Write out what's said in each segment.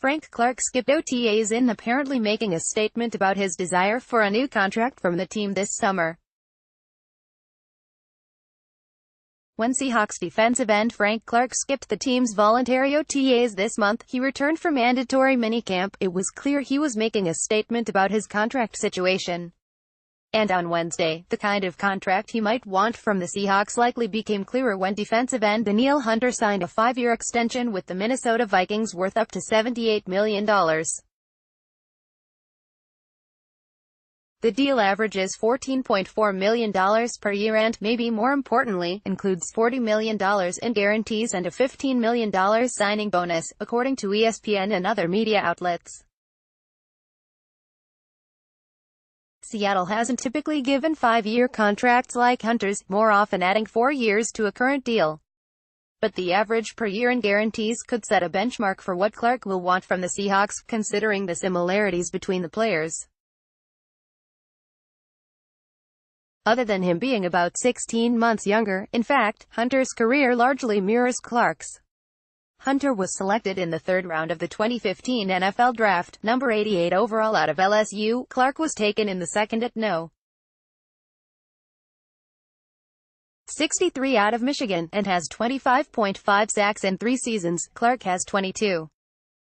Frank Clark skipped OTAs in apparently making a statement about his desire for a new contract from the team this summer. When Seahawks defensive end Frank Clark skipped the team's voluntary OTAs this month, he returned for mandatory minicamp. It was clear he was making a statement about his contract situation. And on Wednesday, the kind of contract he might want from the Seahawks likely became clearer when defensive end Danielle Hunter signed a 5-year extension with the Minnesota Vikings worth up to $78 million. The deal averages $14.4 million per year and, maybe more importantly, includes $40 million in guarantees and a $15 million signing bonus, according to ESPN and other media outlets. Seattle hasn't typically given 5-year contracts like Hunter's, more often adding 4 years to a current deal. But the average per year in guarantees could set a benchmark for what Clark will want from the Seahawks, considering the similarities between the players. Other than him being about 16 months younger, in fact, Hunter's career largely mirrors Clark's. Hunter was selected in the 3rd round of the 2015 NFL Draft, number 88 overall out of LSU. Clark was taken in the 2nd at No. 63 out of Michigan, and has 25.5 sacks in 3 seasons. Clark has 22.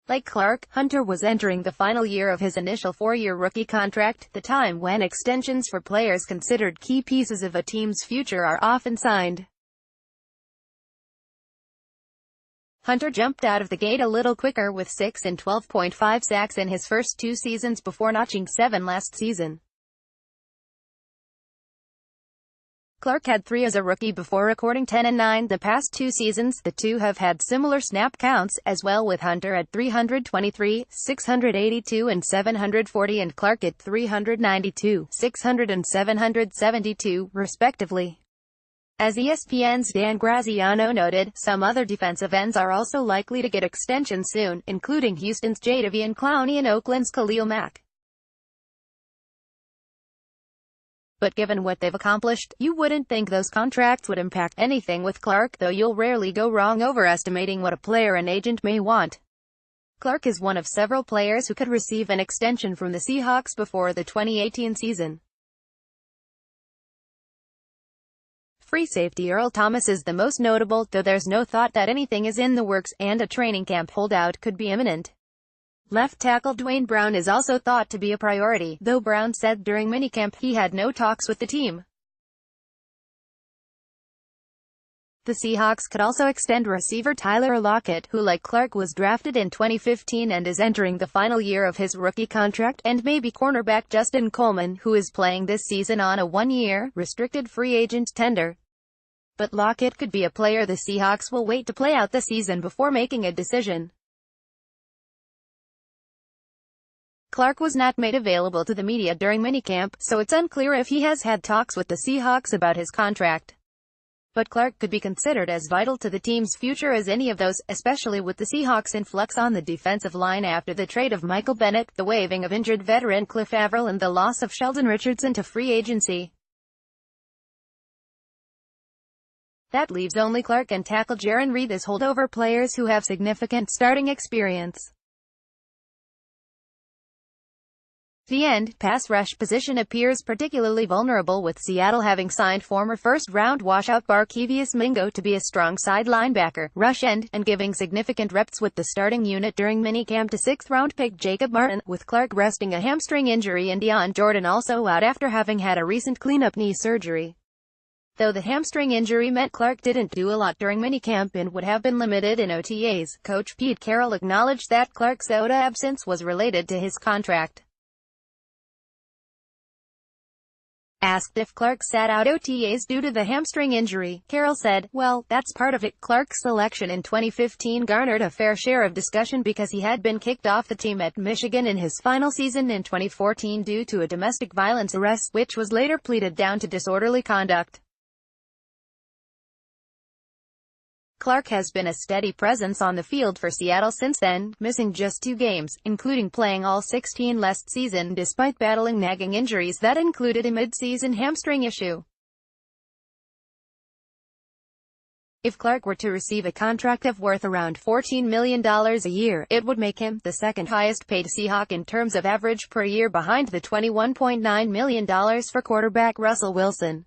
Like Clark, Hunter was entering the final year of his initial 4-year rookie contract, the time when extensions for players considered key pieces of a team's future are often signed. Hunter jumped out of the gate a little quicker with 6 and 12.5 sacks in his first 2 seasons before notching 7 last season. Clark had 3 as a rookie before recording 10 and 9 the past 2 seasons. The two have had similar snap counts as well, with Hunter at 323, 682 and 740 and Clark at 392, 600 and 772, respectively. As ESPN's Dan Graziano noted, some other defensive ends are also likely to get extensions soon, including Houston's Jadeveon Clowney and Oakland's Khalil Mack. But given what they've accomplished, you wouldn't think those contracts would impact anything with Clark, though you'll rarely go wrong overestimating what a player and agent may want. Clark is one of several players who could receive an extension from the Seahawks before the 2018 season. Free safety Earl Thomas is the most notable, though there's no thought that anything is in the works, and a training camp holdout could be imminent. Left tackle Dwayne Brown is also thought to be a priority, though Brown said during minicamp he had no talks with the team. The Seahawks could also extend receiver Tyler Lockett, who like Clark was drafted in 2015 and is entering the final year of his rookie contract, and maybe cornerback Justin Coleman, who is playing this season on a 1-year, restricted free agent tender. But Lockett could be a player the Seahawks will wait to play out the season before making a decision. Clark was not made available to the media during minicamp, so it's unclear if he has had talks with the Seahawks about his contract. But Clark could be considered as vital to the team's future as any of those, especially with the Seahawks' influx on the defensive line after the trade of Michael Bennett, the waiving of injured veteran Cliff Avril and the loss of Sheldon Richardson to free agency. That leaves only Clark and tackle Jarran Reed as holdover players who have significant starting experience. The end pass rush position appears particularly vulnerable, with Seattle having signed former first-round washout Barkevious Mingo to be a strong side linebacker, rush end, and giving significant reps with the starting unit during minicamp to 6th-round pick Jacob Martin, with Clark resting a hamstring injury and Dion Jordan also out after having had a recent cleanup knee surgery. Though the hamstring injury meant Clark didn't do a lot during minicamp and would have been limited in OTAs, Coach Pete Carroll acknowledged that Clark's OTA absence was related to his contract. Asked if Clark sat out OTAs due to the hamstring injury, Carroll said, "Well, that's part of it. Clark's selection in 2015 garnered a fair share of discussion because he had been kicked off the team at Michigan in his final season in 2014 due to a domestic violence arrest, which was later pleaded down to disorderly conduct." Clark has been a steady presence on the field for Seattle since then, missing just 2 games, including playing all 16 last season despite battling nagging injuries that included a mid-season hamstring issue. If Clark were to receive a contract of worth around $14 million a year, it would make him the second highest paid Seahawk in terms of average per year behind the $21.9 million for quarterback Russell Wilson.